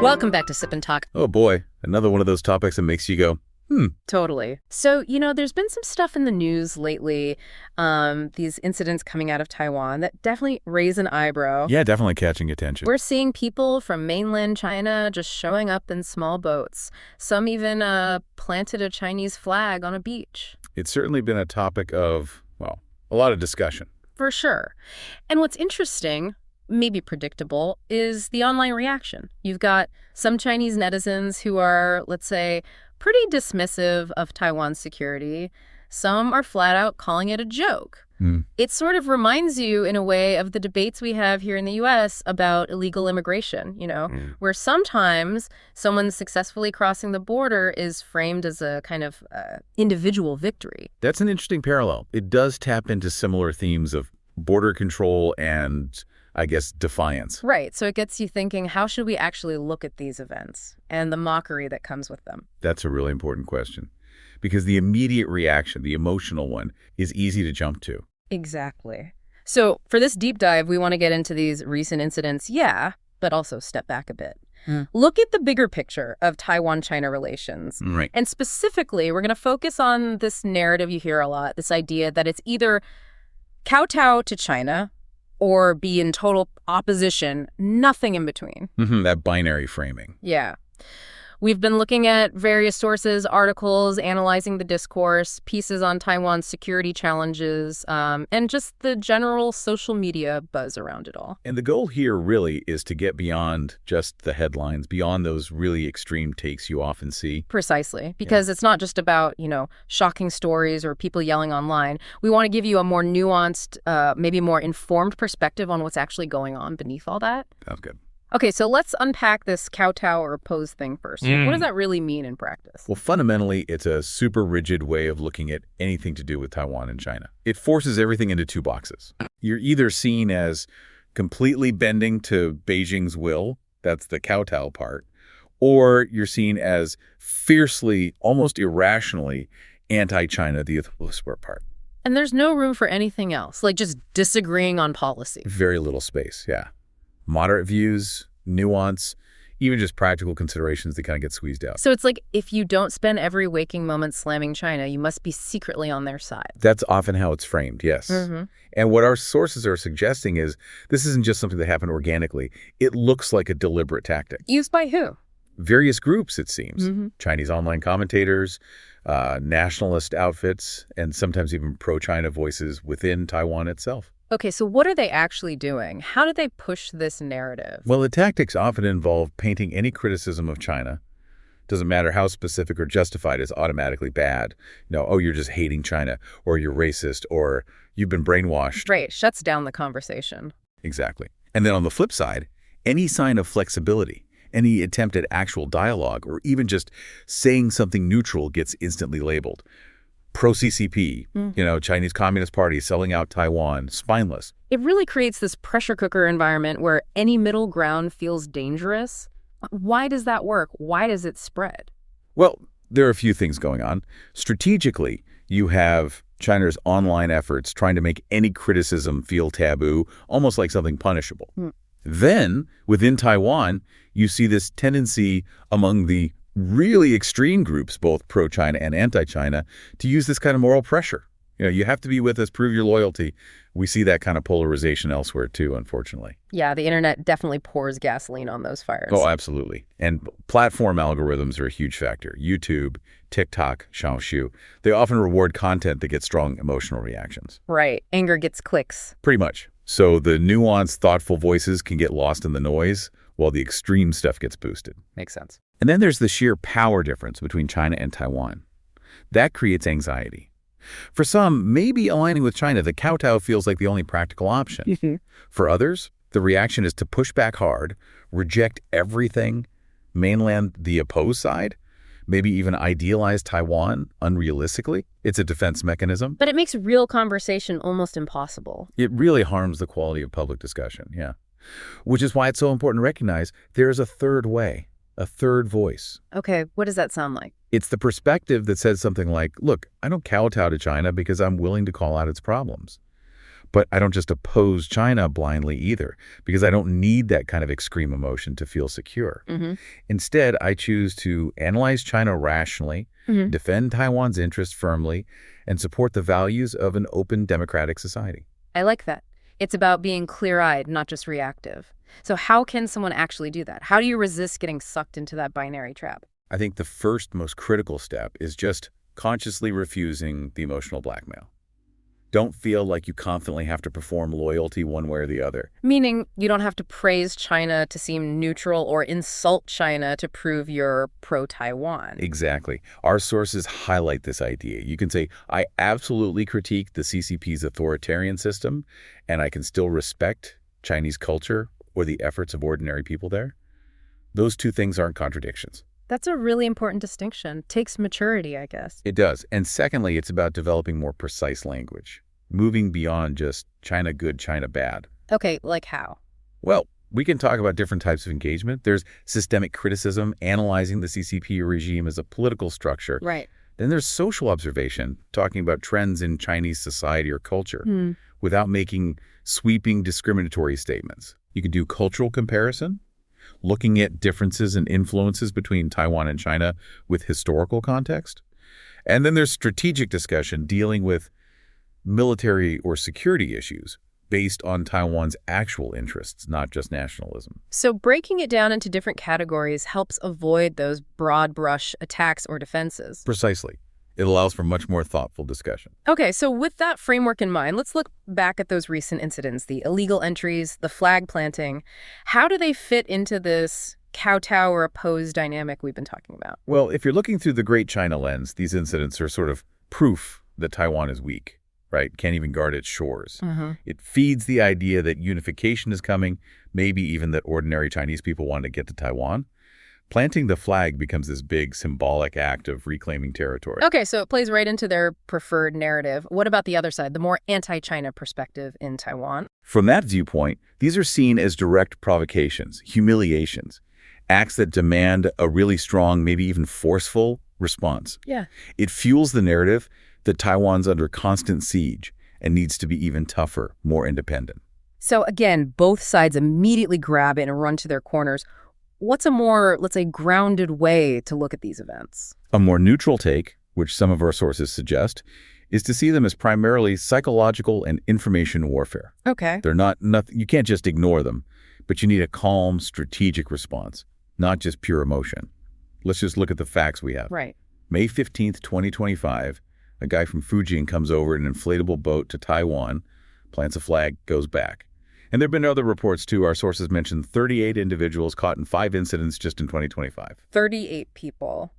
Welcome back to Sip and Talk. Oh boy, another one of those topics that makes you go, Totally. So, there's been some stuff in the news lately, these incidents coming out of Taiwan that definitely raise an eyebrow. Yeah, definitely catching attention. We're seeing people from mainland China just showing up in small boats. Some even planted a Chinese flag on a beach. It's certainly been a topic of, well, a lot of discussion. For sure. And what's interesting, maybe predictable, is the online reaction. You've got some Chinese netizens who are, let's say, pretty dismissive of Taiwan's security. Some are flat out calling it a joke. It sort of reminds you, in a way, of the debates we have here in the U.S. about illegal immigration, where sometimes someone successfully crossing the border is framed as a kind of individual victory. That's an interesting parallel. It does tap into similar themes of border control and, I guess, defiance. Right. So it gets you thinking, how should we actually look at these events and the mockery that comes with them? That's a really important question. Because the immediate reaction, the emotional one, is easy to jump to. Exactly. So for this deep dive, we want to get into these recent incidents, but also step back a bit. Look at the bigger picture of Taiwan-China relations. Right. And specifically, we're going to focus on this narrative you hear a lot, this idea that it's either kowtow to China or be in total opposition, nothing in between. That binary framing. Yeah. We've been looking at various sources, articles, analyzing the discourse, pieces on Taiwan's security challenges, and just the general social media buzz around it all. And the goal here really is to get beyond just the headlines, beyond those really extreme takes you often see. Precisely, because it's not just about, shocking stories or people yelling online. We want to give you a more nuanced, maybe more informed perspective on what's actually going on beneath all that. Sounds good. Okay, so let's unpack this kowtow or oppose thing first. What does that really mean in practice? Well, fundamentally, it's a super rigid way of looking at anything to do with Taiwan and China. It forces everything into two boxes. You're either seen as completely bending to Beijing's will, that's the kowtow part, or you're seen as fiercely, almost irrationally anti-China, the whisper part. And there's no room for anything else, like just disagreeing on policy. Very little space, yeah. Moderate views, nuance, even just practical considerations that kind of get squeezed out. So it's like if you don't spend every waking moment slamming China, you must be secretly on their side. That's often how it's framed, yes. And what our sources are suggesting is this isn't just something that happened organically. It looks like a deliberate tactic. Used by who? Various groups, it seems. Chinese online commentators, nationalist outfits, and sometimes even pro-China voices within Taiwan itself. Okay, so what are they actually doing? How do they push this narrative? Well, the tactics often involve painting any criticism of China, doesn't matter how specific or justified, as automatically bad. You're just hating China, or you're racist, or you've been brainwashed. Right, shuts down the conversation. Exactly. And then on the flip side, any sign of flexibility, any attempt at actual dialogue, or even just saying something neutral gets instantly labeled. Pro-CCP, Chinese Communist Party selling out Taiwan, spineless. It really creates this pressure cooker environment where any middle ground feels dangerous. Why does that work? Why does it spread? Well, there are a few things going on. Strategically, you have China's online efforts trying to make any criticism feel taboo, almost like something punishable. Then, within Taiwan, you see this tendency among the really extreme groups, both pro-China and anti-China, to use this kind of moral pressure. You have to be with us, prove your loyalty. We see that kind of polarization elsewhere too, unfortunately. Yeah, the internet definitely pours gasoline on those fires. Oh, absolutely. And platform algorithms are a huge factor. YouTube, TikTok, Xiaoshu, they often reward content that gets strong emotional reactions. Right. Anger gets clicks. Pretty much. So the nuanced, thoughtful voices can get lost in the noise while the extreme stuff gets boosted. Makes sense. And then there's the sheer power difference between China and Taiwan. That creates anxiety. For some, maybe aligning with China, the kowtow feels like the only practical option. For others, the reaction is to push back hard, reject everything, mainland the opposed side, maybe even idealize Taiwan unrealistically. It's a defense mechanism. But it makes real conversation almost impossible. It really harms the quality of public discussion, yeah. Which is why it's so important to recognize there is a third way. A third voice. Okay, what does that sound like? It's the perspective that says something like, look, I don't kowtow to China because I'm willing to call out its problems. But I don't just oppose China blindly either, because I don't need that kind of extreme emotion to feel secure. Instead, I choose to analyze China rationally, defend Taiwan's interests firmly, and support the values of an open democratic society. I like that. It's about being clear-eyed, not just reactive. So how can someone actually do that? How do you resist getting sucked into that binary trap? I think the first most critical step is just consciously refusing the emotional blackmail. Don't feel like you confidently have to perform loyalty one way or the other. Meaning you don't have to praise China to seem neutral or insult China to prove you're pro-Taiwan. Exactly. Our sources highlight this idea. You can say, I absolutely critique the CCP's authoritarian system, and I can still respect Chinese culture or the efforts of ordinary people there. Those two things aren't contradictions. That's a really important distinction. Takes maturity, I guess. It does. And secondly, it's about developing more precise language, moving beyond just China good, China bad. Okay, like how? Well, we can talk about different types of engagement. There's systemic criticism, analyzing the CCP regime as a political structure. Right. Then there's social observation, talking about trends in Chinese society or culture without making sweeping discriminatory statements. You can do cultural comparison, looking at differences and influences between Taiwan and China with historical context. And then there's strategic discussion dealing with military or security issues based on Taiwan's actual interests, not just nationalism. So breaking it down into different categories helps avoid those broad brush attacks or defenses. Precisely. It allows for much more thoughtful discussion. Okay, so with that framework in mind, let's look back at those recent incidents, the illegal entries, the flag planting. How do they fit into this kowtow or oppose dynamic we've been talking about? Well, if you're looking through the Great China lens, these incidents are sort of proof that Taiwan is weak, right? Can't even guard its shores. It feeds the idea that unification is coming, maybe even that ordinary Chinese people want to get to Taiwan. Planting the flag becomes this big symbolic act of reclaiming territory. Okay, so it plays right into their preferred narrative. What about the other side, the more anti-China perspective in Taiwan? From that viewpoint, these are seen as direct provocations, humiliations, acts that demand a really strong, maybe even forceful response. Yeah. It fuels the narrative that Taiwan's under constant siege and needs to be even tougher, more independent. So again, both sides immediately grab it and run to their corners. What's a more, let's say, grounded way to look at these events? A more neutral take, which some of our sources suggest, is to see them as primarily psychological and information warfare. Okay. They're not you can't just ignore them, but you need a calm, strategic response, not just pure emotion. Let's just look at the facts we have. Right. May 15th, 2025, a guy from Fujian comes over in an inflatable boat to Taiwan, plants a flag, goes back. And there have been other reports, too. Our sources mentioned 38 individuals caught in 5 incidents just in 2025. 38 people.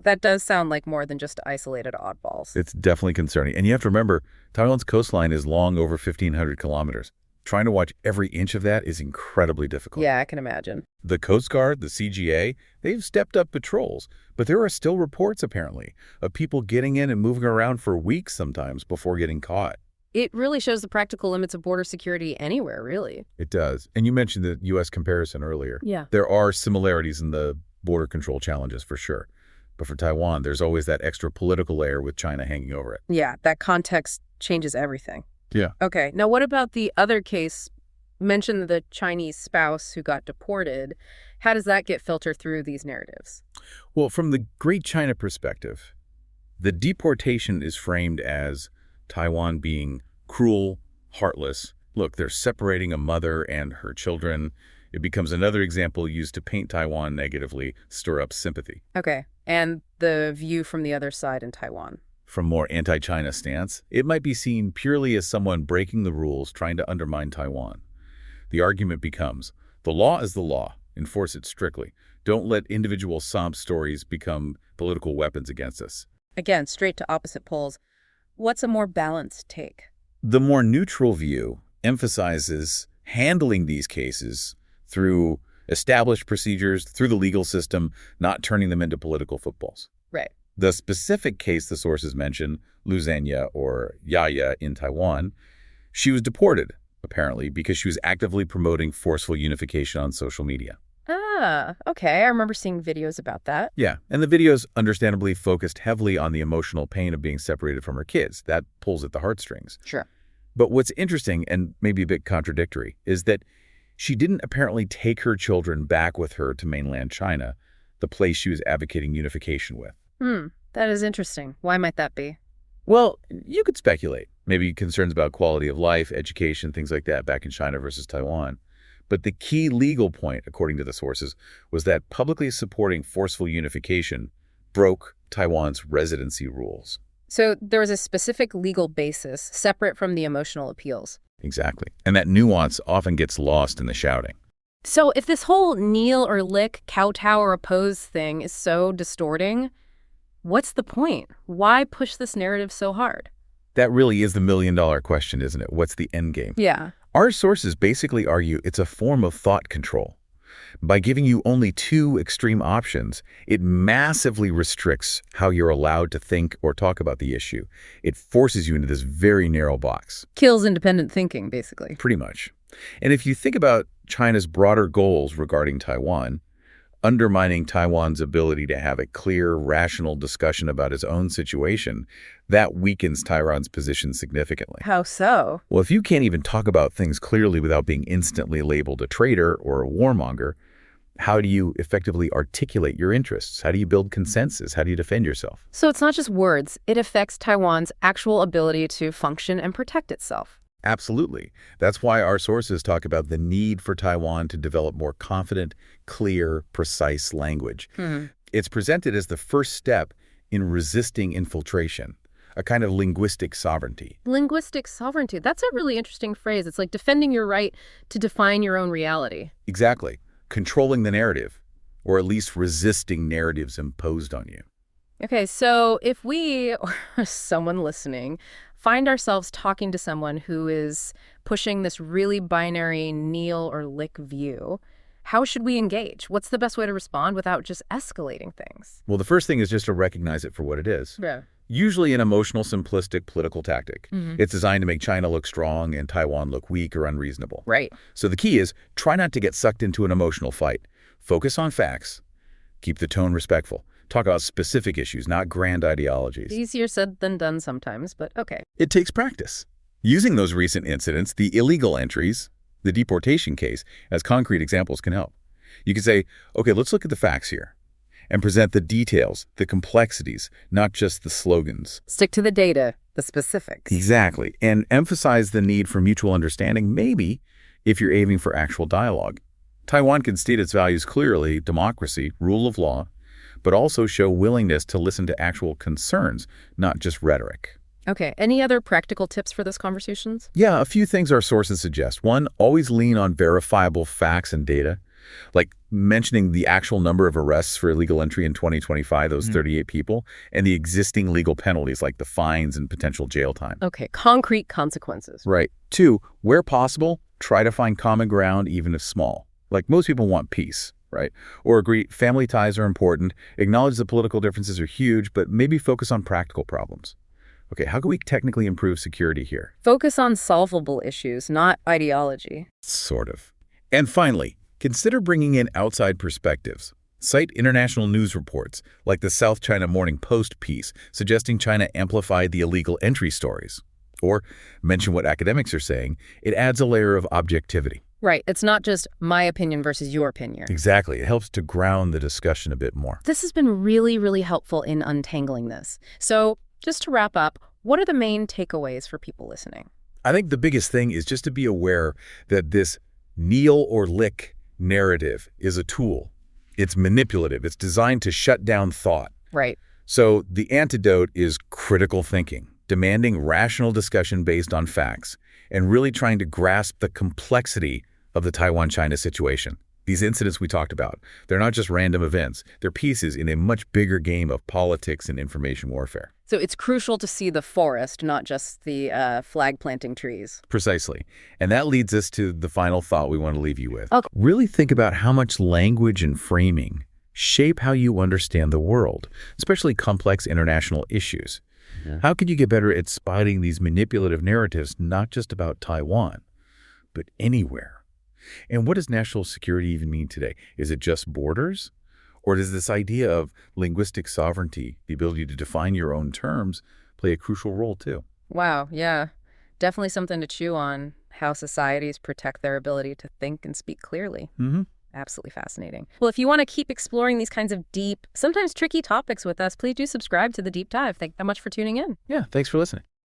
That does sound like more than just isolated oddballs. It's definitely concerning. And you have to remember, Taiwan's coastline is long over 1,500 kilometers. Trying to watch every inch of that is incredibly difficult. Yeah, I can imagine. The Coast Guard, the CGA, they've stepped up patrols. But there are still reports, apparently, of people getting in and moving around for weeks sometimes before getting caught. It really shows the practical limits of border security anywhere, really. It does. And you mentioned the U.S. comparison earlier. Yeah. There are similarities in the border control challenges, for sure. But for Taiwan, there's always that extra political layer with China hanging over it. Yeah, that context changes everything. Yeah. Okay, now what about the other case? Mentioned the Chinese spouse who got deported. How does that get filtered through these narratives? Well, from the Great China perspective, the deportation is framed as Taiwan being cruel, heartless. Look, they're separating a mother and her children. It becomes another example used to paint Taiwan negatively, stir up sympathy. Okay, and the view from the other side in Taiwan? From more anti-China stance, it might be seen purely as someone breaking the rules, trying to undermine Taiwan. The argument becomes, the law is the law. Enforce it strictly. Don't let individual sob stories become political weapons against us. Again, straight to opposite poles. What's a more balanced take? The more neutral view emphasizes handling these cases through established procedures, through the legal system, not turning them into political footballs. Right. The specific case the sources mention, Luzania or Yaya in Taiwan, she was deported, apparently, because she was actively promoting forceful unification on social media. Ah, okay. I remember seeing videos about that. Yeah, and the videos understandably focused heavily on the emotional pain of being separated from her kids. That pulls at the heartstrings. Sure. But what's interesting, and maybe a bit contradictory, is that she didn't apparently take her children back with her to mainland China, the place she was advocating unification with. That is interesting. Why might that be? Well, you could speculate. Maybe concerns about quality of life, education, things like that back in China versus Taiwan. But the key legal point, according to the sources, was that publicly supporting forceful unification broke Taiwan's residency rules. So there was a specific legal basis separate from the emotional appeals. Exactly. And that nuance often gets lost in the shouting. So if this whole kneel or lick, kowtow or oppose thing is so distorting, what's the point? Why push this narrative so hard? That really is the million-dollar question, isn't it? What's the end game? Yeah. Our sources basically argue it's a form of thought control. By giving you only two extreme options, it massively restricts how you're allowed to think or talk about the issue. It forces you into this very narrow box. Kills independent thinking, basically. Pretty much. And if you think about China's broader goals regarding Taiwan, undermining Taiwan's ability to have a clear, rational discussion about its own situation, that weakens Taiwan's position significantly. How so? Well, if you can't even talk about things clearly without being instantly labeled a traitor or a warmonger, how do you effectively articulate your interests? How do you build consensus? How do you defend yourself? So it's not just words. It affects Taiwan's actual ability to function and protect itself. Absolutely. That's why our sources talk about the need for Taiwan to develop more confident, clear, precise language. It's presented as the first step in resisting infiltration, a kind of linguistic sovereignty. Linguistic sovereignty. That's a really interesting phrase. It's like defending your right to define your own reality. Exactly. Controlling the narrative, or at least resisting narratives imposed on you. Okay, so if we, or someone listening, find ourselves talking to someone who is pushing this really binary kneel or lick view, how should we engage? What's the best way to respond without just escalating things? Well, the first thing is just to recognize it for what it is. Yeah. Usually an emotional, simplistic political tactic. It's designed to make China look strong and Taiwan look weak or unreasonable. Right. So the key is try not to get sucked into an emotional fight. Focus on facts. Keep the tone respectful. Talk about specific issues, not grand ideologies. Easier said than done sometimes, but okay. It takes practice. Using those recent incidents, the illegal entries, the deportation case, as concrete examples can help. You can say, okay, let's look at the facts here and present the details, the complexities, not just the slogans. Stick to the data, the specifics. Exactly. And emphasize the need for mutual understanding, maybe, if you're aiming for actual dialogue. Taiwan can state its values clearly, democracy, rule of law, but also show willingness to listen to actual concerns, not just rhetoric. Okay, any other practical tips for this conversations? Yeah, a few things our sources suggest. One, always lean on verifiable facts and data, like mentioning the actual number of arrests for illegal entry in 2025, those 38 people, and the existing legal penalties like the fines and potential jail time. Okay, concrete consequences. Right. Two, where possible, try to find common ground even if small. Like most people want peace, right? Or agree family ties are important, acknowledge the political differences are huge, but maybe focus on practical problems. Okay, how can we technically improve security here? Focus on solvable issues, not ideology. Sort of. And finally, consider bringing in outside perspectives. Cite international news reports, like the South China Morning Post piece suggesting China amplified the illegal entry stories. Or mention what academics are saying. It adds a layer of objectivity. Right. It's not just my opinion versus your opinion. Exactly. It helps to ground the discussion a bit more. This has been really, really helpful in untangling this. So just to wrap up, what are the main takeaways for people listening? I think the biggest thing is just to be aware that this kneel or lick narrative is a tool. It's manipulative. It's designed to shut down thought. Right. So the antidote is critical thinking, demanding rational discussion based on facts, and really trying to grasp the complexity of the Taiwan-China situation. These incidents we talked about, they're not just random events. They're pieces in a much bigger game of politics and information warfare. So it's crucial to see the forest, not just the flag-planting trees. Precisely. And that leads us to the final thought we want to leave you with. Okay. Really think about how much language and framing shape how you understand the world, especially complex international issues. Yeah. How could you get better at spotting these manipulative narratives, not just about Taiwan, but anywhere? And what does national security even mean today? Is it just borders? Or does this idea of linguistic sovereignty, the ability to define your own terms, play a crucial role too? Wow, yeah. Definitely something to chew on, how societies protect their ability to think and speak clearly. Absolutely fascinating. Well, if you want to keep exploring these kinds of deep, sometimes tricky topics with us, please do subscribe to The Deep Dive. Thank you so much for tuning in. Yeah, thanks for listening.